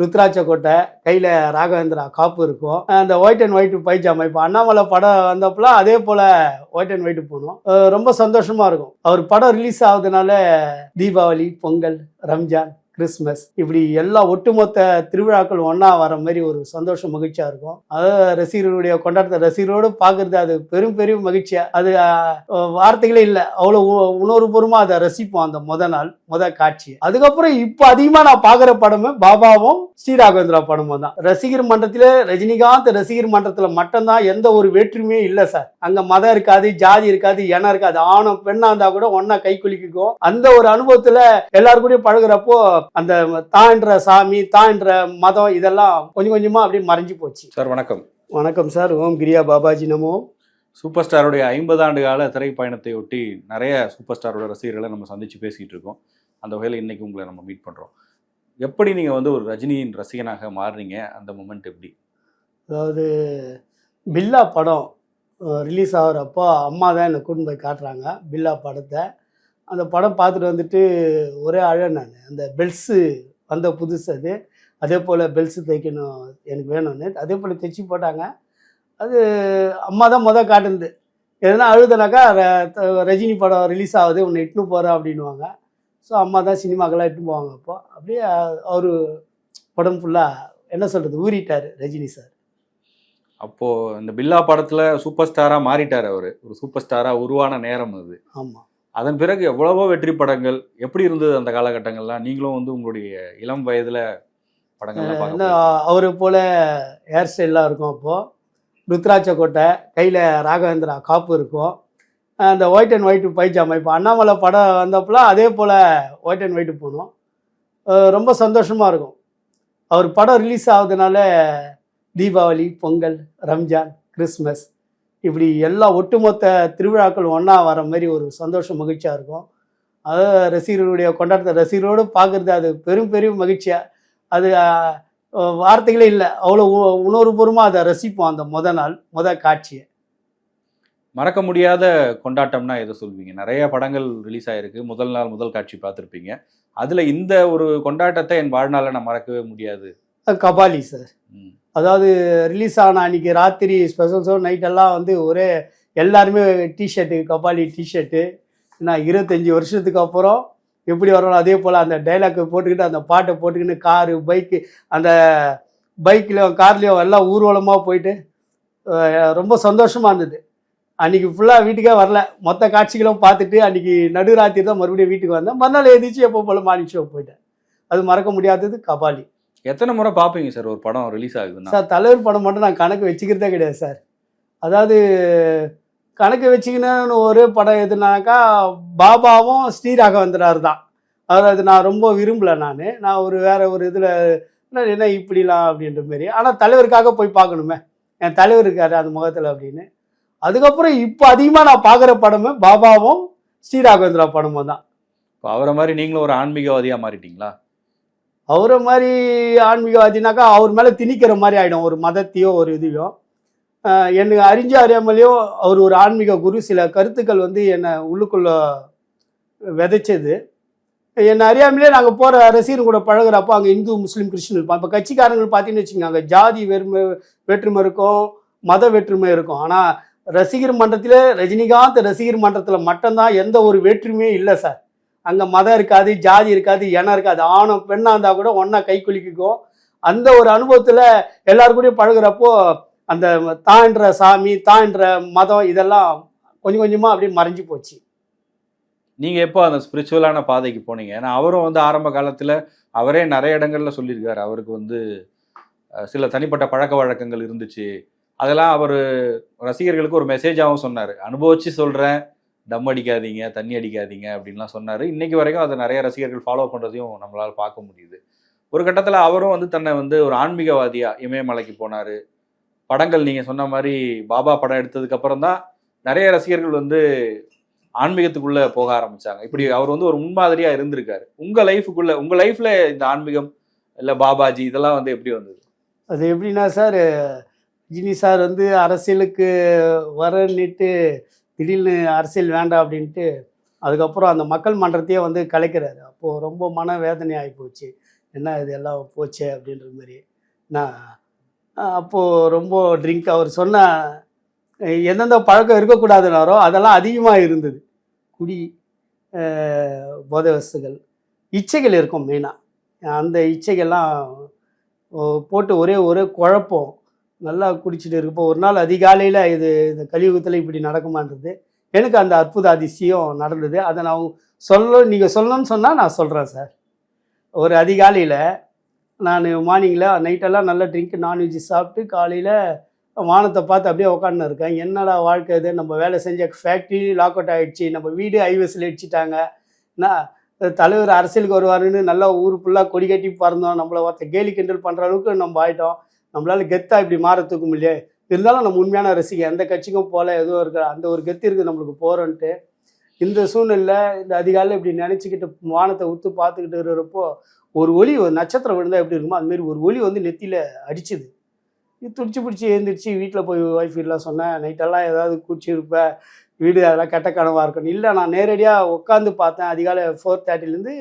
ருத்ராட்ச கோட்டை, கையில் ராகவேந்திரா காப்பு இருக்கும். அந்த ஒயிட் அண்ட் ஒயிட் பைஜாமா. இப்போ அண்ணாமலை படம் வந்தப்பலாம் அதே போல் ஒயிட் அண்ட் ஒயிட் போகணும். ரொம்ப சந்தோஷமாக இருக்கும். அவர் படம் ரிலீஸ் ஆகுதுனால தீபாவளி, பொங்கல், ரம்ஜான், கிறிஸ்மஸ் இப்படி எல்லா ஒட்டுமொத்த திருவிழாக்கள் ஒன்றா வர மாதிரி ஒரு சந்தோஷம் மகிழ்ச்சியாக இருக்கும். அதாவது ரசிகர்களுடைய கொண்டாட்டத்தை ரசிகர்களோடு பார்க்குறது அது பெரும் பெரும் மகிழ்ச்சியாக, அது வார்த்தைகளே இல்லை. அவ்வளோ உணர்வுபூர்வமாக அதை ரசிப்போம் அந்த நாள் காட்சி. அதுக்கப்புறம் இப்போ அதிகமாக நான் பார்க்குற படமே பாபாவும் ஸ்ரீராகவேந்திரா படமும் தான். ரசிகர் மன்றத்தில் ரஜினிகாந்த் ரசிகர் மன்றத்தில் மட்டும்தான் எந்த ஒரு வேற்றுமையே இல்லை சார். அங்கே மதம் இருக்காது, ஜாதி இருக்காது, இனம் இருக்காது. ஆணும் பெண்ணா இருந்தா கூட ஒன்னா கை குலுக்கிக்கும். அந்த ஒரு அனுபவத்தில் எல்லாரும் கூட பழகுறப்போ அந்த தான்ற சாமி, தான்ற மதம் இதெல்லாம் கொஞ்சம் கொஞ்சமா அப்படியே மறைஞ்சு போச்சு. சார் வணக்கம். வணக்கம் சார். ஓம் கிரியா பாபாஜி நமோ. சூப்பர் ஸ்டாருடைய 50 ஆண்டு கால திரைப்பயணத்தை ஒட்டி நிறைய சூப்பர் ஸ்டாரோட ரசிகர்களை நம்ம சந்திச்சு பேசிக்கிட்டு இருக்கோம். அந்த வகையில் இன்னைக்கு உங்களை நம்ம மீட் பண்ணுறோம். எப்படி நீங்கள் வந்து ஒரு ரஜினியின் ரசிகனாக மாறுறீங்க? அந்த மொமெண்ட் எப்படி? அதாவது பில்லா படம் ரிலீஸ் ஆகிறப்போ அம்மா தான் என்னை கூட்டின்னு போய் காட்டுறாங்க பில்லா படத்தை. அந்த படம் பார்த்துட்டு வந்துட்டு ஒரே நான் அந்த பெல்ஸு வந்த புதுசு அது. அதே போல் பெல்ஸு தைக்கணும் எனக்கு வேணும்னு அதே போல் தைச்சி போட்டாங்க. அது அம்மா தான் காட்டுது. எதுனா அழுதுனாக்கா ரஜினி படம் ரிலீஸ் ஆகுது, உன்னை இட்டுன்னு போகிறேன் அப்படின்வாங்க. ஸோ அம்மா தான் சினிமாக்கெல்லாம் இட்டுன்னு போவாங்க. அப்போ அப்படியே அவர் படம் ஃபுல்லாக என்ன சொல்கிறது ஊறிட்டார் ரஜினி சார். அப்போது இந்த பில்லா படத்தில் சூப்பர் ஸ்டாராக மாறிட்டார் அவர். ஒரு சூப்பர் ஸ்டாராக உருவான நேரம் அது. ஆமாம். அதன் பிறகு எவ்வளவோ வெற்றி படங்கள். எப்படி இருந்தது அந்த காலகட்டங்கள்லாம்? நீங்களும் வந்து உங்களுடைய இளம் வயதில் படங்கள்லாம் அவரு போல் ஹேர் ஸ்டைல்லாம் இருக்கும். அப்போது ருத்ராட்ச கோட்டை, கையில் ராகவேந்திரா காப்பு இருக்கும். அந்த ஒயிட் அண்ட் ஒயிட் பைஜாமா. இப்போ அண்ணாமலை படம் வந்தப்பலாம் அதே போல் ஒயிட் அண்ட் ஒயிட் போகணும். ரொம்ப சந்தோஷமாக இருக்கும். அவர் படம் ரிலீஸ் ஆகுதுனால தீபாவளி, பொங்கல், ரம்ஜான், கிறிஸ்மஸ் இப்படி எல்லா ஒட்டுமொத்த திருவிழாக்கள் ஒன்றா வர மாதிரி ஒரு சந்தோஷம் மகிழ்ச்சியாக இருக்கும். அதாவது ரசிகர்களுடைய கொண்டாட்டத்தை ரசிகர்களோடு பார்க்குறது அது பெரும் பெரும் மகிழ்ச்சியாக, அது வார்த்தைகளே இல்லை. அவ்வளோ உணர்வுபூர்வமாக அதை ரசிப்போம் அந்த நாள் காட்சியை. மறக்க முடியாத கொண்டாட்டம்னா எதை சொல்வீங்க? நிறைய படங்கள் ரிலீஸ் ஆகிருக்கு. முதல் நாள் முதல் காட்சி பார்த்துருப்பீங்க. அதில் இந்த ஒரு கொண்டாட்டத்தை என் வாழ்நாளில் நான் மறக்கவே முடியாது. கபாலி சார். அதாவது ரிலீஸ் ஆன அன்றைக்கி ராத்திரி ஸ்பெஷல் ஷோ நைட்டெல்லாம் வந்து ஒரே எல்லாருமே டிஷர்ட்டு, கபாலி டிஷர்ட்டு. நான் 25 வருஷத்துக்கு அப்புறம் எப்படி வரணும் அதே போல் அந்த டைலாக் போட்டுக்கிட்டு அந்த பாட்டை போட்டுக்கின்னு காரு, பைக்கு, அந்த பைக்லேயோ கார்லேயோ எல்லாம் ஊர்வலமாக போயிட்டு ரொம்ப சந்தோஷமாக இருந்தது. அன்றைக்கி ஃபுல்லாக வீட்டுக்கே வரல. மொத்த காட்சிகளும் பார்த்துட்டு அன்றைக்கி நடுராத்திரி தான் மறுபடியும் வீட்டுக்கு வந்தேன். மறுநாள் எழுந்திரிச்சு எப்போ போல் மார்னிங் ஷோ போயிட்டேன். அது மறக்க முடியாதது கபாலி. எத்தனை முறை பார்ப்பீங்க சார் ஒரு படம் ரிலீஸ் ஆகுதுன்னா? சார் தலைவர் படம் மட்டும் நான் கணக்கு வச்சுக்கிறதே கிடையாது சார். அதாவது கணக்கு வச்சுக்கணும்னு ஒரு படம் எதுனாக்கா பாபாவும் ஸ்ரீராகவேந்திரார் தான். அதாவது நான் ரொம்ப விரும்பலை. நான் ஒரு வேறு ஒரு இதில் என்ன இப்படிலாம் அப்படின்ற மாரி. ஆனால் தலைவருக்காக போய் பார்க்கணுமே, என் தலைவர் இருக்காரு அந்த முகத்தில் அப்படின்னு. அதுக்கப்புறம் இப்போ அதிகமாக நான் பார்க்குற படமே பாபாவும் ஸ்ரீராகவேந்திரா படமும் தான். இப்போ அவரை மாதிரி நீங்களும் ஒரு ஆன்மீகவாதியாக மாறிட்டீங்களா? அவரை மாதிரி ஆன்மீகவாதினாக்கா அவர் மேலே திணிக்கிற மாதிரி ஆகிடும், ஒரு மதத்தையோ ஒரு இதையோ. எனக்கு அறியாமலையோ அவர் ஒரு ஆன்மீக குரு. சில கருத்துக்கள் வந்து என்னை உள்ளுக்குள்ள விதைச்சது. என்னை அறியாமலே நாங்கள் போகிற ரசிகர் கூட பழகிறப்போ அங்கே இந்து, முஸ்லீம், கிறிஸ்டின் இருப்போம். இப்போ கட்சிக்காரங்கள் பார்த்தீங்கன்னு வச்சுக்கோங்க, அங்கே ஜாதி வேற்றுமை இருக்கும், மத வேற்றுமை இருக்கும். ஆனால் ரசிகர் மன்றத்தில் ரஜினிகாந்த் ரசிகர் மன்றத்தில் மட்டும்தான் எந்த ஒரு வேற்றுமையே இல்லை சார். அங்கே மதம் இருக்காது, ஜாதி இருக்காது, இனம் இருக்காது. ஆணும் பெண்ணா இருந்தால் கூட ஒன்றா கை குலுக்கிக்கும். அந்த ஒரு அனுபவத்தில் எல்லாரும் கூடயும் பழகுறப்போ அந்த தான்ற சாமி, தான்ற மதம் இதெல்லாம் கொஞ்சம் கொஞ்சமாக அப்படியே மறைஞ்சு போச்சு. நீங்கள் எப்போ அந்த ஸ்பிரிச்சுவலான பாதைக்கு போனீங்க? ஏன்னா அவரும் வந்து ஆரம்ப காலத்தில் அவரே நிறைய இடங்கள்ல சொல்லியிருக்காரு, அவருக்கு வந்து சில தனிப்பட்ட பழக்க வழக்கங்கள் இருந்துச்சு. அதெல்லாம் அவர் ரசிகர்களுக்கு ஒரு மெசேஜாகவும் சொன்னார். அனுபவிச்சு சொல்கிறேன், தம் அடிக்காதீங்க, தண்ணி அடிக்காதீங்க அப்படின்லாம் சொன்னார். இன்றைக்கி வரைக்கும் அதை நிறைய ரசிகர்கள் ஃபாலோ பண்ணுறதையும் நம்மளால் பார்க்க முடியுது. ஒரு கட்டத்தில் அவரும் வந்து தன்னை வந்து ஒரு ஆன்மீகவாதியாக இமயமலைக்கு போனார். படங்கள் நீங்கள் சொன்ன மாதிரி பாபா படம் எடுத்ததுக்கப்புறம் தான் நிறைய ரசிகர்கள் வந்து ஆன்மீகத்துக்குள்ளே போக ஆரம்பித்தாங்க. இப்படி அவர் வந்து ஒரு முன்மாதிரியாக இருந்திருக்காரு. உங்கள் லைஃப்பில் இந்த ஆன்மீகம் இல்லை பாபாஜி இதெல்லாம் வந்து எப்படி வந்தது? அது எப்படின்னா சார், ரஜினி சார் வந்து அரசியலுக்கு வரன்னுட்டு திடீர்னு அரசியல் வேண்டாம் அப்படின்ட்டு அதுக்கப்புறம் அந்த மக்கள் மன்றத்தையே வந்து கலைக்கிறாரு. அப்போது ரொம்ப மன வேதனை ஆகிப்போச்சு. என்ன இது எல்லாம் போச்சே அப்படின்ற மாதிரி. நான் அப்போது ரொம்ப ட்ரிங்க் அவர் சொன்ன எந்தெந்த பழக்கம் இருக்கக்கூடாதுனாரோ அதெல்லாம் அதிகமாக இருந்தது. குடி, போதை வஸ்துகள், இச்சைகள் இருக்கும் மெயினாக. அந்த இச்சைகள்லாம் போட்டு ஒரே குழப்பம். நல்லா குடிச்சிட்டு இருக்கப்போ ஒரு நாள் அதிகாலையில் இந்த கலியுகத்தில் இப்படி நடக்குமான்றது எனக்கு அந்த அற்புத அதிசயம் நடந்தது. அதை நான் நீங்கள் சொல்லணும்னு சொன்னால் நான் சொல்கிறேன் சார். ஒரு அதிகாலையில் நான் மார்னிங்கில் நைட்டெல்லாம் நல்லா ட்ரிங்க் நான்வெஜ் சாப்பிட்டு காலையில் வானத்தை பார்த்து அப்படியே உட்காந்துன்னு இருக்கேன். என்னடா வாழ்க்கை இது, நம்ம வேலை செஞ்ச ஃபேக்ட்ரி லாக் அவுட் ஆகிடுச்சு, நம்ம வீடு ஐவஸில் அடிச்சிட்டாங்க, தலைவர் அரசியலுக்கு வருவாருன்னு நல்லா ஊர் ஃபுல்லாக கொடி கட்டி பறந்தோம், நம்மளை ஒருத்த கேலி கிண்டல் பண்ணுற அளவுக்கு நம்ம ஆகிட்டோம், நம்மளால் கெத்தாக இப்படி மாறத்துக்கும் இல்லையே, இருந்தாலும் நம்ம உண்மையான ரசிகை எந்த கட்சிக்கும் போல எதுவும் இருக்கிற அந்த ஒரு கெத்து இருக்குது நம்மளுக்கு போகிறோன்ட்டு இந்த சூழ்நிலை இந்த அதிகாலையில் இப்படி நினச்சிக்கிட்டு வானத்தை உத்து பார்த்துக்கிட்டு இருக்கிறப்போ ஒரு ஒளி, ஒரு நட்சத்திரம் விழுந்தால் எப்படி இருக்குமோ அதுமாரி ஒரு ஒளி வந்து நெத்தியில் அடிச்சுது. துடிச்சு பிடிச்சி எழுந்திரிச்சு வீட்டில் போய் ஒய்ஃப் வீட்டில் சொன்னேன், நைட்டெல்லாம் ஏதாவது குடிச்சிருப்பேன், வீடு அதெல்லாம் கெட்ட கனவாக இருக்கணும். இல்லை, நான் நேரடியாக உட்காந்து பார்த்தேன். அதிகாலை 4:30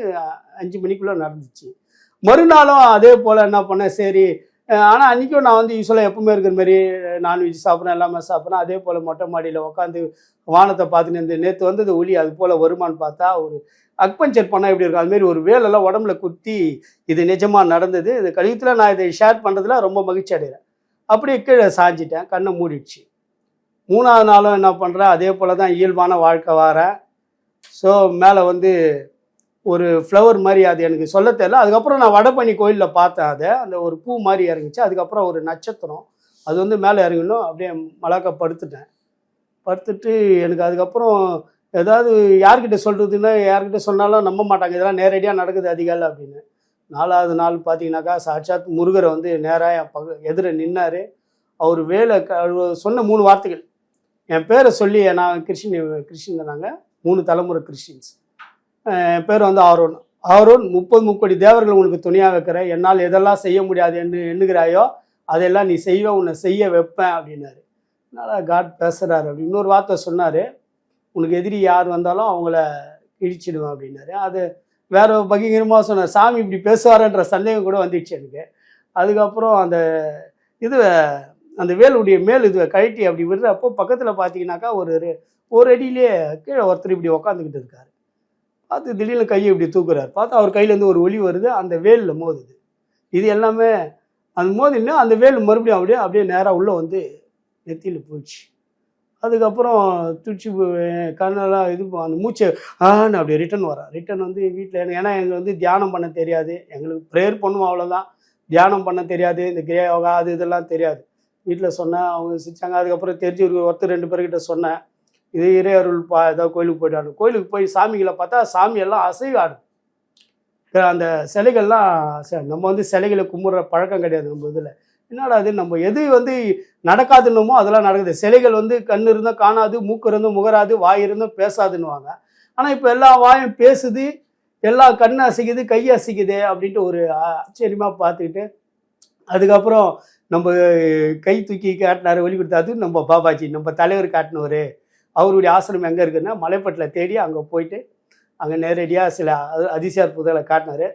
5 மணிக்குள்ளே நடந்துச்சு. மறுநாளும் அதே போல் என்ன பண்ணேன், சரி. ஆனால் அன்றைக்கும் நான் வந்து யூஸ்வலாக எப்பவுமே இருக்கிற மாதிரி நான்வெஜ் சாப்பிட்றேன், எல்லாமே சாப்பிட்றேன். அதே போல் மொட்டை மாடியில் உட்காந்து வானத்தை பார்த்துன்னு இருந்து நேற்று வந்து இந்த ஒளி அது போல் வருமானு பார்த்தா ஒரு அக்பஞ்சர் பண்ணால் எப்படி இருக்கும் அதுமாரி ஒரு வேலெல்லாம் உடம்புல குத்தி இது நிஜமாக நடந்தது. இது கலியுகத்தில் நான் இதை ஷேர் பண்ணுறதுல ரொம்ப மகிழ்ச்சி அடைகிறேன். அப்படியே கீழே சாஞ்சிட்டேன், கண்ணை மூடிடுச்சு. 3ஆவது நாளும் என்ன பண்ணுறேன், அதே போல் தான் இயல்பான வாழ்க்கை வரேன். ஸோ மேலே வந்து ஒரு ஃப்ளவர் மாதிரி, அது எனக்கு சொல்ல தெரியல. அதுக்கப்புறம் நான் வடபழனி கோயிலில் பார்த்தேன், அதை அந்த ஒரு பூ மாதிரி இறங்கிச்சு. அதுக்கப்புறம் ஒரு நட்சத்திரம் அது வந்து மேலே இறங்கணும். அப்படியே மலாக்க படுத்துட்டு எனக்கு அதுக்கப்புறம் ஏதாவது யார்கிட்ட சொல்கிறதுன்னா, யார்கிட்ட சொன்னாலும் நம்ப மாட்டாங்க, இதெல்லாம் நேரடியாக நடக்குது அதிகாலை அப்படின்னு. 4ஆவது நாள் பார்த்தீங்கன்னாக்கா சாட்சாத் முருகரை வந்து நேராக என் எதிர நின்னார். அவர் வேலை சொன்ன 3 வார்த்தைகள் என் பேரை சொல்லி, நான் கிறிஸ்டின் நாங்கள் 3 தலைமுறை கிறிஸ்டின்ஸ். என் பேர் வந்து ஆரோன். 30 முக்கோடி தேவர்கள் உங்களுக்கு துணையாக வைக்கிறேன், என்னால் எதெல்லாம் செய்ய முடியாது என்று எண்ணுகிறாயோ அதெல்லாம் நீ செய்வ, உன்னை செய்ய வைப்பேன் அப்படின்னாரு. அதனால் காட் பேசுகிறாரு. அப்படி இன்னொரு வார்த்தை சொன்னார், உனக்கு எதிரி யார் வந்தாலும் அவங்கள கிழிச்சிடுவேன் அப்படின்னாரு. அது வேற பகிரமாக சொன்னார். சாமி இப்படி பேசுவாரன்ற சந்தேகம் கூட வந்துடுச்சு எனக்கு. அதுக்கப்புறம் அந்த வேலுடைய மேல் கழட்டி அப்படி விடுறப்போ பக்கத்தில் பார்த்தீங்கன்னாக்கா ஒரு அடியிலே கீழே ஒருத்தர் இப்படி உக்காந்துக்கிட்டு இருக்காரு. பார்த்து திடீர்னு கையை இப்படி தூக்குறாரு. பார்த்தா அவர் கையிலேருந்து ஒரு ஒளி வருது, அந்த வேலில் மோதுது. இது எல்லாமே அந்த மோதினா அந்த வேல் மறுபடியும் அப்படியே நேராக உள்ளே வந்து நெத்தியில் போயிடுச்சு. அதுக்கப்புறம் துடிச்சு கண்ணெல்லாம் அந்த மூச்சை அப்படியே ரிட்டன் வந்து வீட்டில், ஏன்னா எங்களுக்கு வந்து தியானம் பண்ண தெரியாது, எங்களுக்கு ப்ரேயர் பண்ணுவோம் அவ்வளோதான், தியானம் பண்ண தெரியாது, இந்த கிரியா யோகா இதெல்லாம் தெரியாது. வீட்டில் சொன்னேன், அவங்க சிரிச்சாங்க. அதுக்கப்புறம் தெரிஞ்சு ஒருத்தர் 2 பேர்கிட்ட சொன்னேன், இது இறையருள் ஏதாவது கோயிலுக்கு போய்ட்டு கோயிலுக்கு போய் சாமிகளை பார்த்தா சாமியெல்லாம் அசைவு ஆடும். அந்த சிலைகள்லாம் நம்ம வந்து சிலைகளை கும்பிட்ற பழக்கம் கிடையாது நம்ம இதில். என்னடா அது, நம்ம எது வந்து நடக்காதுன்னுமோ அதெல்லாம் நடக்குது. சிலைகள் வந்து கண் இருந்தால் காணாது, மூக்கு இருந்தும் முகராது, வாய் இருந்தும் பேசாதுன்னுவாங்க. ஆனால் இப்போ எல்லா வாயும் பேசுது, எல்லா கண்ணு அசைக்குது, கை அசைக்குது அப்படின்ட்டு ஒரு ஆச்சரியமாக பார்த்துக்கிட்டு, அதுக்கப்புறம் நம்ம கை தூக்கி காட்டினார், வெளி கொடுத்தா. அது நம்ம பாபாஜி, நம்ம தலைவர் காட்டினவர். அவருடைய ஆசிரமம் எங்கே இருக்குன்னா மலைப்பட்டில் தேடி அங்கே போயிட்டு அங்கே நேரடியாக சில அதிசய அற்புதங்களை காட்டினார்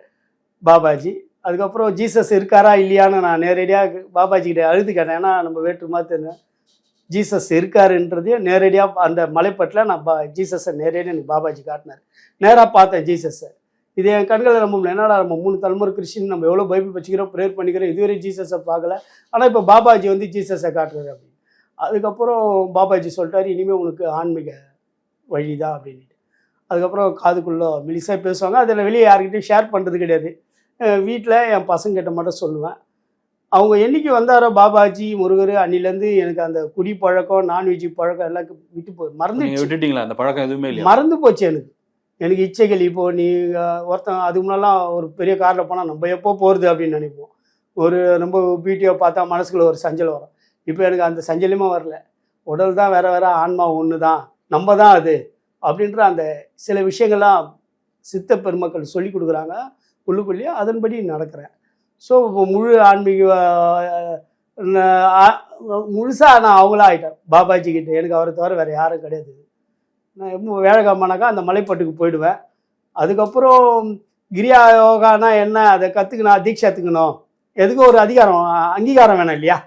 பாபாஜி. அதுக்கப்புறம் ஜீசஸ் இருக்காரா இல்லையான்னு நான் நேரடியாக பாபாஜிக்கிட்ட அழுது கேட்டேன். ஏன்னா நம்ம வேற்றுமா தெரியும், ஜீசஸ் இருக்காருன்றதையும் நேரடியாக அந்த மலைப்பட்டில் நான் ஜீசஸை நேரடியாக எனக்கு பாபாஜி காட்டினார். நேராக பார்த்தேன் ஜீசஸை. இது என் கண்களை நம்ம என்னடா, நம்ம 3 தலைமுறை கிறிஸ்டின், நம்ம எவ்வளோ பைபிள் வச்சுக்கிறோம், ப்ரேயர் பண்ணிக்கிறோம், இதுவரை ஜீசஸை பார்க்கல, ஆனால் இப்போ பாபாஜி வந்து ஜீசஸை காட்டுறாரு அப்படின்னு. அதுக்கப்புறம் பாபாஜி சொல்லிட்டாரு, இனிமேல் உனக்கு ஆன்மீக வழி தான் அப்படின்ட்டு. அதுக்கப்புறம் காதுக்குள்ளே மெலிசாக பேசுவாங்க, அதில் வெளியே யார்கிட்டையும் ஷேர் பண்ணுறது கிடையாது. வீட்டில் என் பசங்கிட்ட மட்டும் சொல்லுவேன். அவங்க என்றைக்கு வந்தாரோ பாபாஜி முருகர், அன்னிலேருந்து எனக்கு அந்த குடி பழக்கம், நான்வெஜ் பழக்கம் எல்லாம் விட்டுட்டீங்களா? அந்த பழக்கம் எதுவுமே இல்லை, மறந்து போச்சு எனக்கு இச்சைகள். இப்போது நீங்கள் ஒருத்தன் அதுக்கு முன்னெல்லாம் ஒரு பெரிய காரில் போனால் நம்ம எப்போ போகிறது அப்படின்னு நினைப்போம். நம்ம வீடியோ பார்த்தா மனசுக்குள்ள ஒரு சஞ்சல் வரும். இப்போ எனக்கு அந்த சஞ்சலமே வரல. உடல் தான் வேற, ஆன்மா ஒன்று தான், நம்ம தான் அது அப்படின்ற அந்த சில விஷயங்கள்லாம் சித்த பெருமக்கள் சொல்லி கொடுக்குறாங்க உள்ளுக்குள்ளேயே, அதன்படி நடக்கிறேன். ஸோ முழு ஆன்மீக முழுசாக நான் அவங்களா ஆகிட்டேன் பாபாஜி கிட்ட. எனக்கு அவரை தவிர வேறு யாரும் கிடையாது. நான் எப்போ வேலைக்காமனாக்கா அந்த மலைப்பட்டுக்கு போயிடுவேன். அதுக்கப்புறம் கிரியா யோகானா என்ன, அதை கற்றுக்கணும், தீட்சை எடுத்துக்கணும், எதுக்கு ஒரு அங்கீகாரம் வேணும் இல்லையா?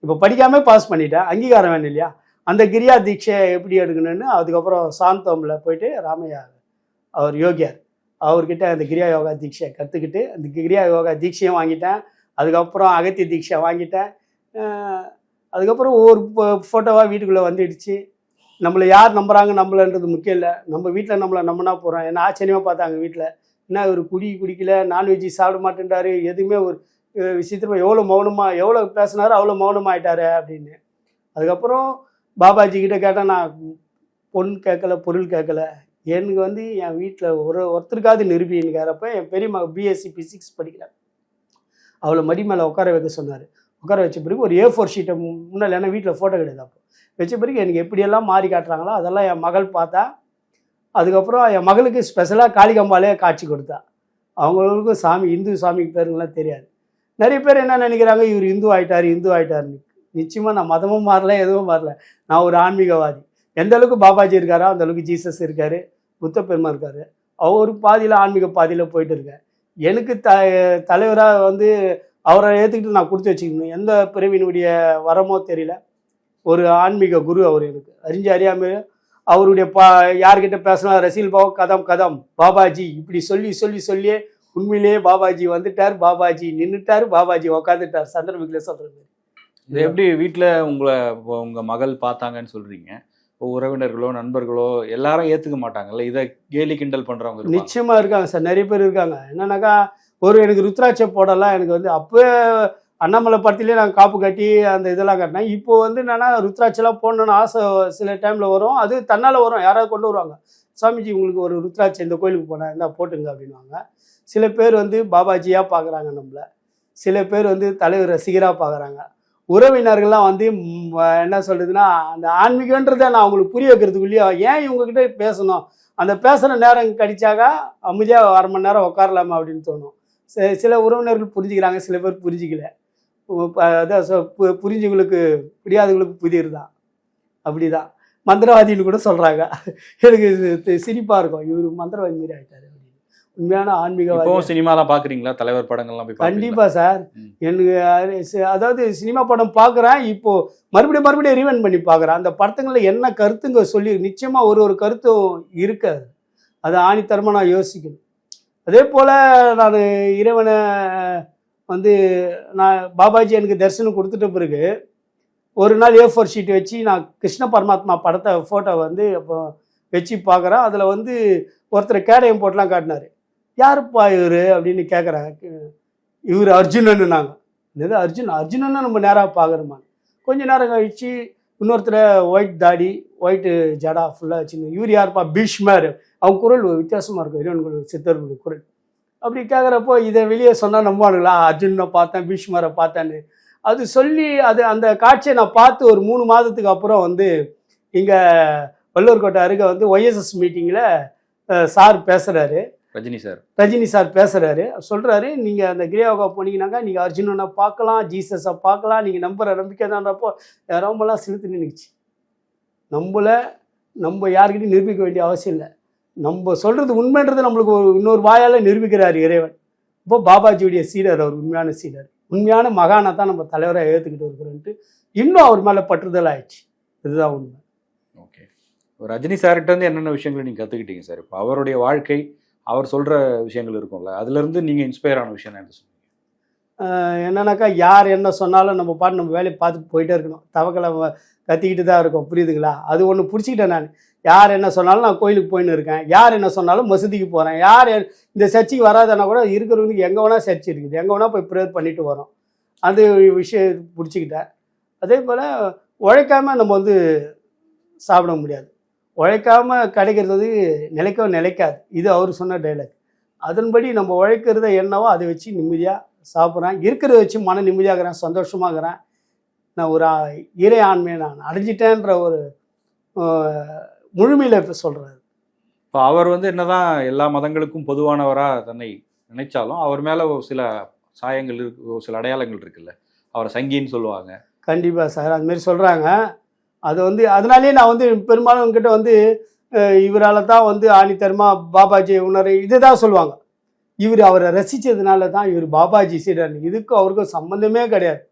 இப்போ படிக்காமல் பாஸ் பண்ணிட்டேன், அங்கீகாரம் வேணும் இல்லையா? அந்த கிரியா தீட்சை எப்படி எடுக்கணும்னு அதுக்கப்புறம் சாந்தோமில் போயிட்டு ராமையா அவர் யோகியார் அவர்கிட்ட அந்த கிரியா யோகா தீட்சையை கற்றுக்கிட்டு அந்த கிரியா யோகா தீட்சையும் வாங்கிட்டேன். அதுக்கப்புறம் அகத்திய தீட்சை வாங்கிட்டேன். அதுக்கப்புறம் ஒவ்வொரு ஃபோட்டோவாக வீட்டுக்குள்ளே வந்துடுச்சு. நம்மளை யார் நம்புகிறாங்க நம்மளன்றது முக்கியம் இல்லை, நம்ம வீட்டில் நம்மளை நம்பினா போகிறோம். என்ன ஆச்சரியமாக பார்த்தாங்க வீட்டில், என்ன ஒரு குடிக்கல, நான்வெஜ்ஜு சாப்பிட மாட்டேன்றாரு, எதுவுமே ஒரு விஷயத்தில் எவ்வளோ மௌனமாக எவ்வளோ பேசினாரு அவ்வளோ மௌனமாயிட்டாரு அப்படின்னு. அதுக்கப்புறம் பாபாஜி கிட்ட கேட்டேன், நான் பொன் கேட்கல பொருள் கேட்கல, எனக்கு வந்து என் வீட்டில் ஒருத்தருக்காவது நிரூபின்னு கேட்குறப்ப என் பெரியம்மா பிஎஸ்சி பிசிக்ஸ் படிக்கிறேன், அவளை மடி மேலே உட்கார வைக்க சொன்னார். உட்கார வச்ச பிறகு ஒரு A4 ஷீட்டை முன்னால், ஏன்னா வீட்டில் ஃபோட்டோ கிடையாது அப்போ, வச்ச பிறகு எனக்கு எப்படியெல்லாம் மாறி காட்டுறாங்களோ அதெல்லாம் என் மகள் பார்த்தா. அதுக்கப்புறம் என் மகளுக்கு ஸ்பெஷலாக காளிகம்பாலே காட்சி கொடுத்தா. அவங்களுக்கும் சாமி இந்து சாமிக்கு பேருங்களாம் தெரியாது. நிறைய பேர் என்ன நினைக்கிறாங்க, இவர் இந்து ஆயிட்டாருன்னு. நிச்சயமாக நான் மதமும் மாறல, எதுவும் மாறல. நான் ஒரு ஆன்மீகவாதி. எந்த அளவுக்கு பாபாஜி இருக்காரோ அந்த அளவுக்கு ஜீசஸ் இருக்காரு, புத்த பெருமா இருக்காரு. அவர் பாதியில் ஆன்மீக பாதியில் போயிட்டு இருக்கேன். எனக்கு தலைவராக வந்து அவரை ஏற்றுக்கிட்டு நான் கொடுத்து வச்சுக்கணும். எந்த பிறவியினுடைய வரமோ தெரியல, ஒரு ஆன்மீக குரு அவர். எனக்கு அறியாமல் அவருடைய யார்கிட்ட பேசினா ரசீல் பாவ் கதம் பாபாஜி இப்படி சொல்லியே உண்மையிலேயே பாபாஜி வந்துட்டார், பாபாஜி நின்றுட்டார், பாபாஜி உக்காந்துட்டார். சந்திரமுகில சொல்றது. இது எப்படி வீட்டில் உங்கள் மகள் பார்த்தாங்கன்னு சொல்கிறீங்க, உறவினர்களோ நண்பர்களோ எல்லாரும் ஏற்றுக்க மாட்டாங்கல்ல, இதை கேலி கிண்டல் பண்ணுறவங்க? நிச்சயமாக இருக்காங்க சார், நிறைய பேர் இருக்காங்க. என்னன்னாக்கா எனக்கு ருத்ராட்சை போடலாம், எனக்கு வந்து அப்போ அண்ணாமலை படத்துலேயே நாங்கள் காப்பு கட்டி அந்த இதெல்லாம் கட்டினேன். இப்போ வந்து என்னன்னா ருத்ராட்செல்லாம் போடணுன்னு ஆசை சில டைமில் வரும், அது தன்னால் வரும், யாராவது கொண்டு வருவாங்க. சாமிஜி உங்களுக்கு ஒரு ருத்ராட்சை இந்த கோயிலுக்கு போனேன் இருந்தால் போட்டுங்க அப்படின்வாங்க. சில பேர் வந்து பாபாஜியாக பார்க்குறாங்க நம்மளை, சில பேர் வந்து தலைவர் ரசிகராக பார்க்குறாங்க. உறவினர்கள்லாம் வந்து என்ன சொல்கிறதுன்னா, அந்த ஆன்மீகன்றதை நான் அவங்களுக்கு புரிய வைக்கிறதுக்குள்ளேயே ஏன் இவங்ககிட்ட பேசணும், அந்த பேசுகிற நேரம் கிடைச்சாக்கா அமைதியாக 1/2 மணி நேரம் உட்காரலாமா அப்படின்னு தோணும். சில உறவினர்கள் புரிஞ்சுக்கிறாங்க, சில பேர் புரிஞ்சிக்கல. அதான் புரிஞ்சவங்களுக்கு புரியாதவங்களுக்கு புதிர் தான், அப்படி தான். மந்திரவாதின்னு கூட சொல்கிறாங்க. எனக்கு சிரிப்பாக இருக்கும், இவர் மந்திரவாதி மாரி ஆகிட்டாரு அப்படின்னு. உண்மையான ஆன்மீகவாதி. சினிமாலாம் பார்க்குறீங்களா, தலைவர் படங்கள்லாம்? கண்டிப்பாக சார், எனக்கு அதாவது சினிமா படம் பார்க்குறேன், இப்போது மறுபடியும் ரீவெண்ட் பண்ணி பார்க்குறேன். அந்த படத்துங்களில் என்ன கருத்துங்க சொல்லி நிச்சயமாக ஒரு கருத்தும் இருக்காது, அதை ஆணித்தரமாக நான் யோசிக்கணும். அதே போல் நான் இறைவனை வந்து நான் பாபாஜி எனக்கு தரிசனம் கொடுத்துட்ட பிறகு ஒரு நாள் A4 ஷீட் வச்சு நான் கிருஷ்ண பரமாத்மா படத்தை ஃபோட்டோ வந்து அப்போ வச்சு பார்க்குறேன். அதில் வந்து ஒருத்தர் கேடயம் போட்டுலாம் காட்டினார். யாருப்பா இவர் அப்படின்னு கேட்குறேன். இவர் அர்ஜுனன்னு. நாங்கள் இது அர்ஜுனன்னு நம்ம நேராக பார்க்குறோமா. கொஞ்சம் நேரம் கழிச்சு இன்னொருத்தர் ஒயிட் தாடி ஒயிட்டு ஜடா ஃபுல்லாக வச்சுன்னு, இவர் யாருப்பா பீஷ்மர். அவங்க குரல் வித்தியாசமாக இருக்கும், இறைவன் சித்தர்களுடைய குரல். அப்படி கேட்குறப்போ இதை வெளியே சொன்னால் நம்புவானுங்களா, அர்ஜுனை பார்த்தேன் பீஷ்மரை பார்த்தேன்னு. அது சொல்லி அந்த காட்சியை நான் பார்த்து ஒரு 3 மாதத்துக்கு அப்புறம் வந்து இங்கே வல்லூர்கோட்டை அருகே வந்து OSS மீட்டிங்கில் சார் பேசுகிறாரு, ரஜினி சார் பேசுகிறாரு. சொல்கிறாரு, நீங்கள் அந்த கிரியாயோகா போனீங்கன்னாக்கா நீங்கள் அர்ஜுனனை பார்க்கலாம், ஜீசஸை பார்க்கலாம், நீங்கள் நம்புகிற நம்பிக்கை தான்றப்போ ரொம்பலாம் செலுத்து நின்றுச்சு. நம்ம யாருக்கிட்டையும் நிரூபிக்க வேண்டிய அவசியம் இல்லை, நம்ம சொல்கிறது உண்மைன்றது நம்மளுக்கு இன்னொரு வாயால் நிரூபிக்கிறார் இறைவன். இப்போ பாபாஜியுடைய சீடர், அவர் உண்மையான சீடர், உண்மையான மகானை தான் நம்ம தலைவராக ஏற்றுக்கிட்டு இருக்கிறோன்ட்டு இன்னும் அவர் மேலே பற்றுதல் ஆயிடுச்சு. இதுதான் உண்மை. ஓகே, ரஜினி சார்கிட்ட வந்து என்னென்ன விஷயங்களை நீங்கள் கற்றுக்கிட்டீங்க சார்? இப்போ அவருடைய வாழ்க்கை, அவர் சொல்கிற விஷயங்கள் இருக்கும்ல, அதுலேருந்து நீங்கள் இன்ஸ்பயர் ஆன விஷயம் என்ன சொல்லுங்கள்? என்னன்னாக்கா யார் என்ன சொன்னாலும் நம்ம பாட்டு நம்ம வேலையை பார்த்துட்டு போயிட்டே இருக்கணும், தவக்கலை கத்திக்கிட்டு தான் இருக்கும், புரியுதுங்களா? அது ஒன்று பிடிச்சிக்கிட்டேன் நான். யார் என்ன சொன்னாலும் நான் கோயிலுக்கு போயின்னு இருக்கேன், யார் என்ன சொன்னாலும் மசூதிக்கு போகிறேன், யார் இந்த சர்ச்சுக்கு வராதுன்னா கூட இருக்கிறவங்களுக்கு எங்கே வேணால் சர்ச் இருக்குது, எங்கே வேணால் போய் ப்ரேயர் பண்ணிட்டு வரோம். அது விஷயம் பிடிச்சிக்கிட்டேன். அதே போல் உழைக்காமல் நம்ம வந்து சாப்பிட முடியாது, உழைக்காமல் கிடைக்கிறது வந்து நிலைக்காது. இது அவர் சொன்ன டைலாக். அதன்படி நம்ம உழைக்கிறத என்னவோ அதை வச்சு நிம்மதியாக சாப்பிட்றேன், இருக்கிறத வச்சு மன நிம்மதியாகிறேன், சந்தோஷமாகிறேன். நான் ஒரு இறை ஆண்மையை நான் அடைஞ்சிட்டேன்ற ஒரு முழுமையில் இப்போ சொல்கிறாரு. இப்போ அவர் வந்து என்னதான் எல்லா மதங்களுக்கும் பொதுவானவராக தன்னை நினைச்சாலும் அவர் மேலே ஒரு சில சாயங்கள் இருக்கு, ஒரு சில அடையாளங்கள் இருக்குல்ல, அவரை சங்கின்னு சொல்லுவாங்க. கண்டிப்பாக சார், அதுமாரி சொல்கிறாங்க. அது வந்து அதனாலேயே நான் வந்து பெரும்பாலும் உங்ககிட்ட வந்து இவரால் தான் வந்து ஆணித்தரமாக பாபாஜி உணர் இது தான் சொல்லுவாங்க. இவர் அவரை ரசித்ததுனால தான் இவர் பாபாஜி சீடன். இதுக்கும் அவருக்கும் சம்மந்தமே கிடையாது.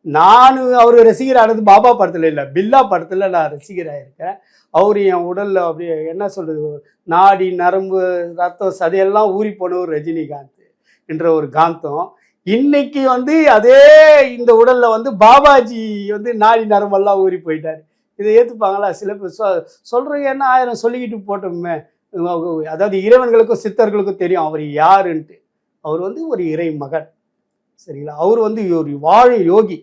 நான் அவர் ரசிகரானது பாபா படத்தில் இல்லை, பில்லா படத்தில் நான் ரசிகராக இருக்கேன். அவர் என் உடலில் அப்படியே என்ன சொல்கிறது, நாடி நரம்பு ரத்தம் சதையெல்லாம் ஊறி போனவர் ரஜினிகாந்த் என்ற ஒரு காந்தம். இன்னைக்கு வந்து அதே இந்த உடலில் வந்து பாபாஜி வந்து நாடி நரம்பெல்லாம் ஊறி போயிட்டார். இதை ஏற்றுப்பாங்களா? சில பேர் சொல்கிறீங்க, என்ன 1000 சொல்லிக்கிட்டு போட்டோமே. அதாவது இறைவன்களுக்கும் சித்தர்களுக்கும் தெரியும் அவர் யாருன்ட்டு. அவர் வந்து ஒரு இறை மகன், சரிங்களா? அவர் வந்து ஒரு வாழும் யோகி.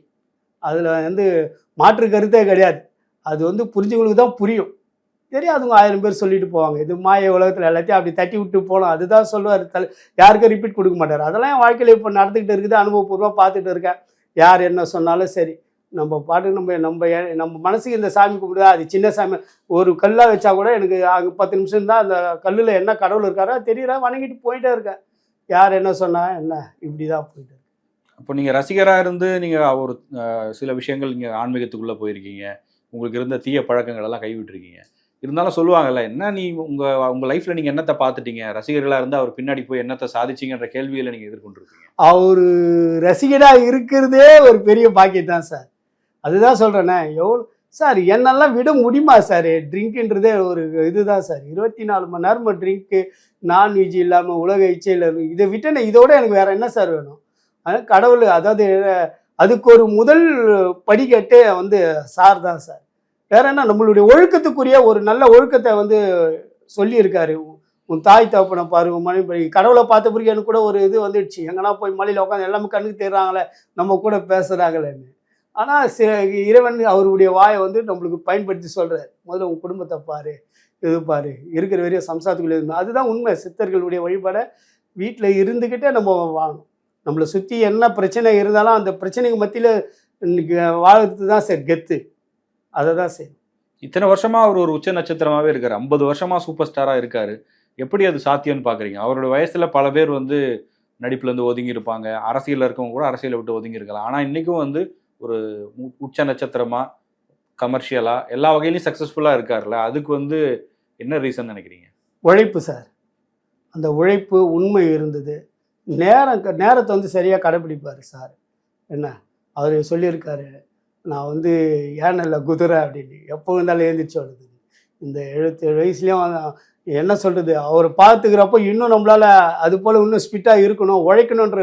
அதில் வந்து மாற்று கருத்தே கிடையாது. அது வந்து புரிஞ்சவங்களுக்கு தான் புரியும், தெரியாதுங்க 1000 பேர் சொல்லிட்டு போவாங்க. இது மாய உலகத்தில் எல்லாத்தையும் அப்படி தட்டி விட்டு போனோம், அதுதான் சொல்லுவார். யாருக்கும் ரிப்பீட் கொடுக்க மாட்டார். அதெல்லாம் என் வாழ்க்கையில் இப்போ நடந்துக்கிட்டு இருக்குது, அனுபவபூர்வமாக பார்த்துட்டு இருக்கேன். யார் என்ன சொன்னாலும் சரி, நம்ம பாட்டு நம்ம மனசுக்கு இந்த சாமி கும்பிடுதா, அது சின்ன சாமி, ஒரு கல்லாக வச்சா கூட எனக்கு 10 நிமிஷம் தான் அந்த கல்லில் என்ன கடவுள் இருக்காரோ தெரியல, வணங்கிட்டு போயிட்டே இருக்கேன். யார் என்ன சொன்னா என்ன, இப்படி தான் போயிட்டு இருக்கு. அப்போ நீங்கள் ரசிகராக இருந்து நீங்கள் ஒரு சில விஷயங்கள் நீங்கள் ஆன்மீகத்துக்குள்ளே போயிருக்கீங்க, உங்களுக்கு இருந்த தீய பழக்கங்கள் எல்லாம் கைவிட்டுருக்கீங்க. இருந்தாலும் சொல்லுவாங்கல்ல, என்ன நீ உங்கள் லைஃப்பில் நீங்கள் என்னத்தை பார்த்துட்டீங்க, ரசிகர்களாக இருந்து அவர் பின்னாடி போய் என்னத்தை சாதிச்சிங்கன்ற கேள்விகளை நீங்கள் எதிர்கொண்டிருக்கீங்க. அவர் ரசிகராக இருக்கிறதே ஒரு பெரிய பாக்கியம் தான் சார். அதுதான் சொல்கிறேண்ணே. எவ்வளோ சார் என்னெல்லாம் விட முடியுமா சார்? ட்ரிங்க்குன்றதே ஒரு இதுதான் சார். 24 மணி நேரமும் ட்ரிங்க்கு, நான்வெஜ் இல்லாமல் உலக இச்சையில் இதை விட்டேனே, இதோட எனக்கு வேறு என்ன சார் வேணும்? அதனால் கடவுள், அதாவது அதுக்கு ஒரு முதல் படிக்கட்டே வந்து சார் தான் சார். வேற என்ன, நம்மளுடைய ஒழுக்கத்துக்குரிய ஒரு நல்ல ஒழுக்கத்தை வந்து சொல்லியிருக்காரு. உன் தாய் தகப்பனை பாரு, உன் மனைவி. கடவுளை பார்த்த பிறகு எனக்கு கூட ஒரு இது வந்துடுச்சு, எங்கன்னா போய் மலையில் உட்காந்து எல்லாமே கண்ணுக்கு தெரிறாங்களே, நம்ம கூட பேசுகிறாங்களேன்னு. ஆனால் இறைவன் அவருடைய வாயை வந்து நம்மளுக்கு பயன்படுத்தி சொல்கிறார், முதல்ல உன் குடும்பத்தை பாரு, இது பாரு, இருக்கிற வரையும் சம்சாரத்துக்குள்ளே இருந்தால். அதுதான் உண்மை. சித்தர்களுடைய வழிபாட வீட்டில் இருந்துக்கிட்டே நம்ம வாழணும். நம்மளை சுற்றி என்ன பிரச்சனை இருந்தாலும் அந்த பிரச்சனைக்கு மத்தியில் இன்னைக்கு வாழ்றது தான் சார் கெத்து. அதை தான் சார். இத்தனை வருஷமாக அவர் ஒரு உச்ச நட்சத்திரமாகவே இருக்கார், 50 வருஷமாக சூப்பர் ஸ்டாராக இருக்கார். எப்படி அது சாத்தியம்னு பார்க்குறீங்க? அவரோட வயசில் பல பேர் வந்து நடிப்புலேருந்து ஒதுங்கி இருப்பாங்க, அரசியலில் இருக்கவங்க கூட அரசியலை விட்டு ஒதுங்கி இருக்கலாம். ஆனால் இன்றைக்கும் வந்து ஒரு உச்ச நட்சத்திரமாக, கமர்ஷியலாக எல்லா வகையிலையும் சக்ஸஸ்ஃபுல்லாக இருக்கார்ல, அதுக்கு வந்து என்ன ரீசன் நினைக்கிறீங்க? உழைப்பு சார். அந்த உழைப்பு உண்மை இருந்தது. நேரத்தை வந்து சரியாக கடைப்பிடிப்பார் சார். என்ன அவர் சொல்லியிருக்காரு, நான் வந்து ஏனல்ல குதிரை அப்படின்னு, எப்போ இருந்தாலும் எழுந்திரிச்சு வருது. இந்த 77 வயசுலேயும் என்ன சொல்கிறது, அவர் பார்த்துக்கிறப்போ இன்னும் நம்மளால் அது போல் இன்னும் ஸ்பிட்டாக இருக்கணும், உழைக்கணுன்ற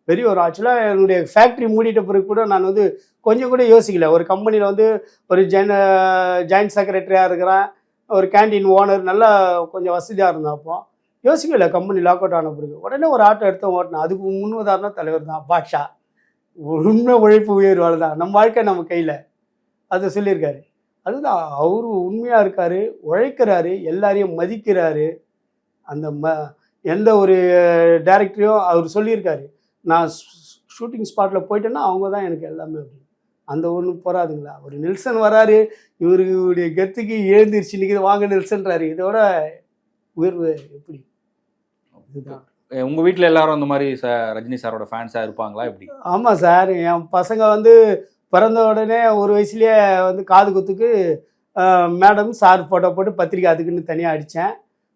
பெரிய ஒரு. ஆக்சுவலாக என்னுடைய ஃபேக்ட்ரி மூடிட்ட பிறகு கூட நான் வந்து கொஞ்சம் கூட யோசிக்கல. ஒரு கம்பெனியில் வந்து ஒரு ஜாயின்ட் செக்ரட்டரியாக இருக்கிறேன், ஒரு கேண்டீன் ஓனர், நல்லா கொஞ்சம் வசதியாக இருந்தேன். அப்போ யோசிக்கல. கம்பெனி லாக் அவுட் ஆன பிறகு உடனே ஒரு ஆட்டோ எடுத்து ஓட்டினேன். அதுக்கு முன்னுதாரணம் தலைவர் தான் பாட்ஷா. உண்மை உழைப்பு உயர்வாள் தான், நம்ம வாழ்க்கை நம்ம கையில். அதை சொல்லியிருக்காரு. அதுதான், அவரு உண்மையாக இருக்கார், உழைக்கிறாரு, எல்லாரையும் மதிக்கிறாரு. அந்த எந்த ஒரு டைரக்டரையும் அவர் சொல்லியிருக்காரு, நான் ஷூட்டிங் ஸ்பாட்டில் போயிட்டேன்னா அவங்க தான் எனக்கு எல்லாமே அப்படின்னு. அந்த ஒன்று போகாதுங்களா? ஒரு நெல்சன் வராரு, இவருடைய கெத்துக்கு எழுந்திருச்சு நிற்கிது, வாங்க நெல்சன்றாரு. இதோட உயர்வு எப்படி? இதுதான். உங்கள் வீட்டில் எல்லாரும் அந்த மாதிரி ரஜினி சாரோட ஃபேன்ஸாக இருப்பாங்களா எப்படி? ஆமாம் சார். என் பசங்க வந்து பிறந்த உடனே ஒரு வயசுலேயே வந்து காது குத்துக்கு மேடம் சார் ஃபோட்டோ போட்டு பத்திரிக்கை அதுக்குன்னு தனியாக அடித்தேன்.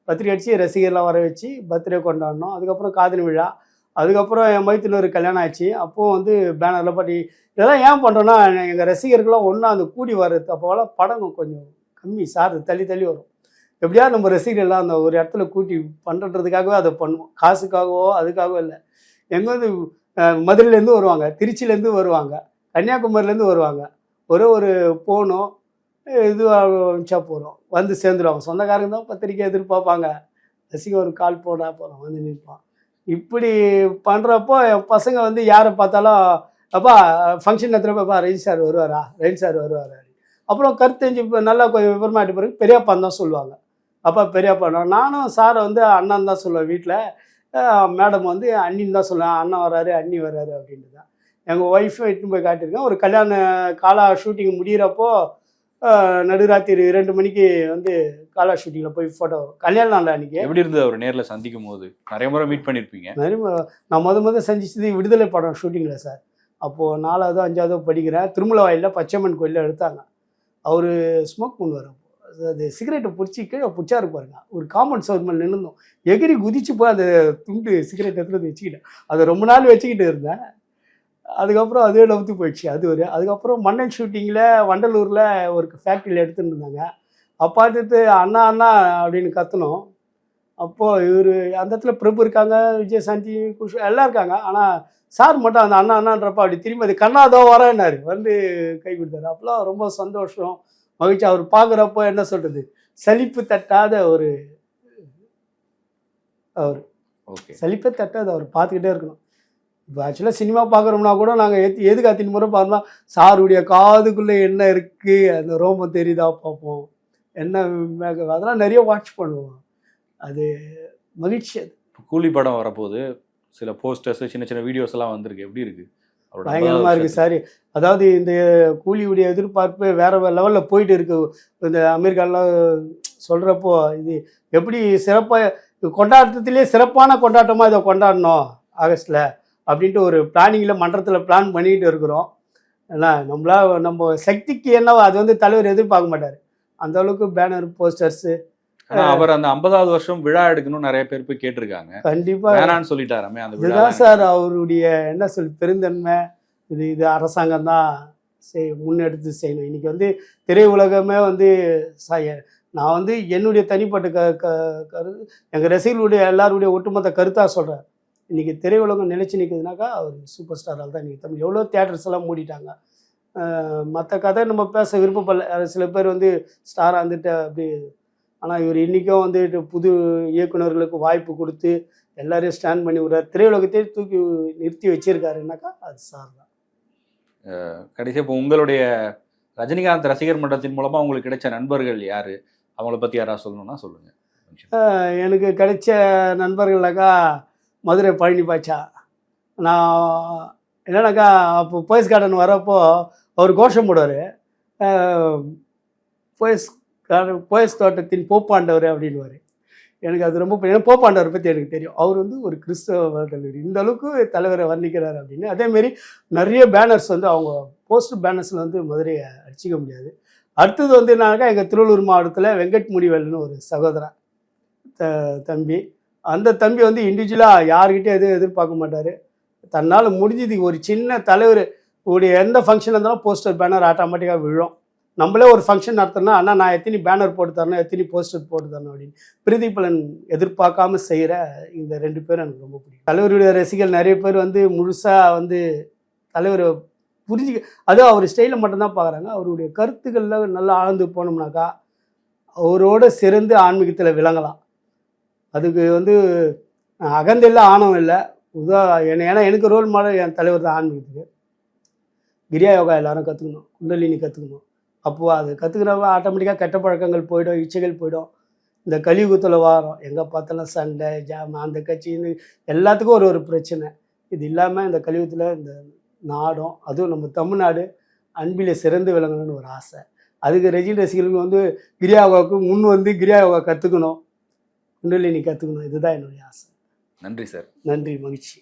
பத்திரிக்கை அடித்து ரசிகர்லாம் வர வச்சு பர்த்டே கொண்டாடினோம். அதுக்கப்புறம் காதல் விழா, அதுக்கப்புறம் என் மைத்தில் ஒரு கல்யாணம் ஆச்சு. அப்போது வந்து பேனரில் பாட்டி. இதெல்லாம் ஏன் பண்ணுறோன்னா, எங்கள் ரசிகர்கள்லாம் ஒன்றா அந்த கூடி வர்றது. அப்போலாம் படம் கொஞ்சம் கம்மி சார், தள்ளி தள்ளி வரும். எப்படியா நம்ம ரசிகர்கள்லாம் அந்த ஒரு இடத்துல கூட்டி பண்ணுறதுக்காகவே அதை பண்ணுவோம், காசுக்காகவோ அதுக்காகவோ இல்லை. எங்கே வந்து மதுரையிலேருந்து வருவாங்க, திருச்சியிலேருந்து வருவாங்க, கன்னியாகுமரியிலேருந்து வருவாங்க. ஒரு போனோம், இது வச்சா போகிறோம், வந்து சேர்ந்துருவாங்க. சொந்தக்காரங்க தான் பத்திரிக்கை எதிர்பார்ப்பாங்க, ரசிகர் ஒரு கால் போடா போகிறோம், வந்து நிற்பான். இப்படி பண்ணுறப்போ என் பசங்க வந்து யாரை பார்த்தாலும், அப்பா ஃபங்க்ஷன் எத்தனைப்பா ரஜினி சார் வருவாரா, ரஜினி சார் வருவாரா. அப்புறம் கருத்தஞ்சு நல்லா கொஞ்சம் விவரமாகிட்ட பிறகு பெரியப்பான்னு தான் சொல்லுவாங்க. அப்பா பெரியப்பா. நானும் சாரை வந்து அண்ணன் தான் சொல்லுவேன். வீட்டில் மேடம் வந்து அண்ணின்னு தான் சொல்லுவேன். அண்ணன் வராரு, அண்ணி வராரு அப்படின்ட்டு தான். எங்கள் ஒய்ஃபும் இட்டுன்னு போய் காட்டியிருக்கேன். ஒரு கல்யாண காலா ஷூட்டிங் முடிகிறப்போ நடுராத்திரி 2 மணிக்கு வந்து காலா ஷூட்டிங்கில் போய் ஃபோட்டோ, கல்யாண நாள் அன்றைக்கி. எப்படி இருந்தது அவர் நேரில் சந்திக்கும் போது? நிறைய முறை மீட் பண்ணியிருப்பீங்க. நான் முதல் சந்திச்சது விடுதலை படம் ஷூட்டிங்கில் சார். அப்போது 4ஆவதோ 5ஆவதோ படிக்கிறேன். திருமலவாயிலில் பச்சையம்மன் கோயிலில் எடுத்தாங்க. அவர் ஸ்மோக் பண்ணுவார். அது சிகரெட்டை பிடிச்சி கீழே பிடிச்சாரு பாருங்க, ஒரு காம்பவுண்ட் சவுர் மேலே நின்றுந்தோம், எகிரி குதிச்சு போய் அந்த துண்டு சிகரெட் எடுத்துகிட்டு வந்து வச்சுக்கிட்டேன். அதை ரொம்ப நாள் வச்சுக்கிட்டு இருந்தேன். அதுக்கப்புறம் அதுவே நவுத்து போயிடுச்சு. அதுக்கப்புறம் மன்னன் ஷூட்டிங்கில் வண்டலூரில் ஒரு ஃபேக்ட்ரியில் எடுத்துகிட்டு இருந்தாங்க. அப்போ பார்த்துட்டு அண்ணா அண்ணா அப்படின்னு கத்தணும். அப்போது இவர் அந்த இடத்துல பிரபு இருக்காங்க, விஜயசாந்தி, குஷ் எல்லாம் இருக்காங்க. ஆனால் சார் மட்டும் அந்த அண்ணா அண்ணான்றப்ப அப்படி திரும்பி அது கண்ணாதோ வரேன்னாரு, வந்து கை கொடுத்தாரு. அப்போலாம் ரொம்ப சந்தோஷம், மகிழ்ச்சி. அவர் பார்க்குறப்போ என்ன சொல்கிறது, சலிப்பு தட்டாத ஒரு அவர், ஓகே, சலிப்பை தட்டாத அவர் பார்த்துக்கிட்டே இருக்கணும். இப்போ ஆக்சுவலாக சினிமா பார்க்குறோம்னா கூட நாங்கள் எதுக்கு அத்தின் முறை பார்த்தோம்னா சாருடைய காதுக்குள்ளே என்ன இருக்குது, அந்த ரோமம் தெரியுதா பார்ப்போம், என்ன அதெல்லாம் நிறைய வாட்ச் பண்ணுவோம். அது மகிழ்ச்சி. அது கூலி படம் வரப்போது சில போஸ்டர்ஸ், சின்ன சின்ன வீடியோஸ் எல்லாம் வந்திருக்கு. எப்படி இருக்கு? பயங்கரமாக இருக்குது சார். அதாவது இந்த கூலியுடைய எதிர்பார்ப்பு வேற லெவலில் போயிட்டு இருக்கு. இந்த அமெரிக்காலாம் சொல்கிறப்போ இது எப்படி சிறப்பாக கொண்டாட்டத்திலே சிறப்பான கொண்டாட்டமாக இதை கொண்டாடணும் ஆகஸ்ட்டில் அப்படின்ட்டு ஒரு பிளானிங்கில் மன்றத்தில் பிளான் பண்ணிக்கிட்டு இருக்கிறோம். ஏன்னா நம்ம சக்திக்கு என்னவோ அது வந்து தலைவர் எதிர்பார்க்க மாட்டார். அந்த அளவுக்கு பேனர், போஸ்டர்ஸு. அவர் அந்த 50வது வருஷம் விழா எடுக்கணும்னு நிறைய பேர் போய் கேட்டிருக்காங்க. கண்டிப்பா வேணான்னு சொல்லிட்டாராமே. அந்த இதுதான் சார் அவருடைய என்ன பெருந்தன்மை. இது அரசாங்கம் தான் முன்னெடுத்து செய்யணும். இன்னைக்கு வந்து திரையுலகமே வந்து நான் வந்து என்னுடைய தனிப்பட்ட எங்கள் ரசிகர்களுடைய எல்லாருடைய ஒட்டுமொத்த கருத்தாக சொல்கிறேன். இன்னைக்கு திரையுலகம் நிலைச்சு நிற்குதுனாக்கா அவர் சூப்பர் ஸ்டாரால் தான். இன்னைக்கு தமிழ் எவ்வளோ தியேட்டர்ஸ் எல்லாம் மூடிட்டாங்க. மற்ற கதை நம்ம பேச விருப்பப்படல. சில பேர் வந்து ஸ்டாராக வந்துட்டு அப்படி. ஆனால் இவர் இன்றைக்கும் வந்து புது இயக்குநர்களுக்கு வாய்ப்பு கொடுத்து எல்லாரையும் ஸ்டாண்ட் பண்ணி விடுறார். திரையுலகத்தையே தூக்கி நிறுத்தி வச்சிருக்காருன்னாக்கா அது சார் தான். கடைசியாக இப்போ உங்களுடைய ரஜினிகாந்த் ரசிகர் மன்றத்தின் மூலமாக உங்களுக்கு கிடைச்ச நண்பர்கள் யார், அவங்கள பற்றி யாராவது சொல்லணும்னா சொல்லுங்கள். எனக்கு கிடைச்ச நண்பர்கள்னாக்கா மதுரை பழனி பாட்சா. நான் என்னன்னாக்கா அப்போ போயஸ் கார்டன் வரப்போ அவர் கோஷம் போடுவார், போயஸ் தோட்டத்தின் போப்பாண்டவர் அப்படின்வார். எனக்கு அது ரொம்ப பிடிக்கும். போப்பாண்டவர் பற்றி எனக்கு தெரியும். அவர் வந்து ஒரு கிறிஸ்தவ தலைவர், இந்த அளவுக்கு தலைவரை வர்ணிக்கிறார் அப்படின்னு. அதேமாரி நிறைய பேனர்ஸ் வந்து அவங்க போஸ்ட் பேனர்ஸில் வந்து மதுரையை அடிச்சிக்க முடியாது. அடுத்தது வந்து என்னன்னாக்கா எங்கள் திருவள்ளூர் மாவட்டத்தில் வெங்கட் முடிவேல்னு ஒரு சகோதரன் தம்பி. அந்த தம்பி வந்து இண்டிவிஜுவலாக யார்கிட்டையும் எதுவும் எதிர்பார்க்க மாட்டார். தன்னால் முடிஞ்சது ஒரு சின்ன தலைவர் உடைய எந்த ஃபங்க்ஷன் இருந்தாலும் போஸ்டர் பேனர் ஆட்டோமேட்டிக்காக விழும். நம்மளே ஒரு ஃபங்க்ஷன் நடத்தினா அண்ணா நான் எத்தனை பேனர் போட்டு தரணும், எத்தனை போஸ்டர் போட்டு தரணும் அப்படின்னு பிரதிபலன் எதிர்பார்க்காம செய்கிற இந்த 2 பேரும் எனக்கு ரொம்ப பிடிக்கும். தலைவருடைய ரசிகர்கள் நிறைய பேர் வந்து முழுசாக வந்து தலைவரை புரிஞ்சுக்க, அதுவும் அவர் ஸ்டைலில் மட்டும்தான் பார்க்குறாங்க. அவருடைய கருத்துக்களில் நல்லா ஆழ்ந்து போனோம்னாக்கா அவரோட சிறந்து ஆன்மீகத்தில் விளங்கலாம். அதுக்கு வந்து அகந்தையில் ஆணவம் இல்லை. ஏன்னா எனக்கு ரோல் மாடல் என் தலைவர் தான் ஆன்மீகத்துக்கு. கிரியா யோகா எல்லாரும் கற்றுக்கணும், குண்டலினி கற்றுக்கணும். அப்போது அது கற்றுக்கிறவங்க ஆட்டோமேட்டிக்காக கெட்ட பழக்கங்கள் போயிடும், இச்சைகள் போயிடும். இந்த கலியுகத்தில் வாரம் எங்கே பார்த்தாலும் சண்டை ஜாம, அந்த கட்சி இந்த எல்லாத்துக்கும் ஒரு பிரச்சனை. இது இல்லாமல் இந்த கலியுகத்தில் இந்த நாடும் அதுவும் நம்ம தமிழ்நாடு அன்பிலே சிறந்து விளங்கணும்னு ஒரு ஆசை. அதுக்கு ரசிகர்கள் வந்து கிரியா யோகாவுக்கு முன் வந்து கிரியா யோகா கற்றுக்கணும், குண்டலினி கற்றுக்கணும். இதுதான் என்னுடைய ஆசை. நன்றி சார். நன்றி, மகிழ்ச்சி.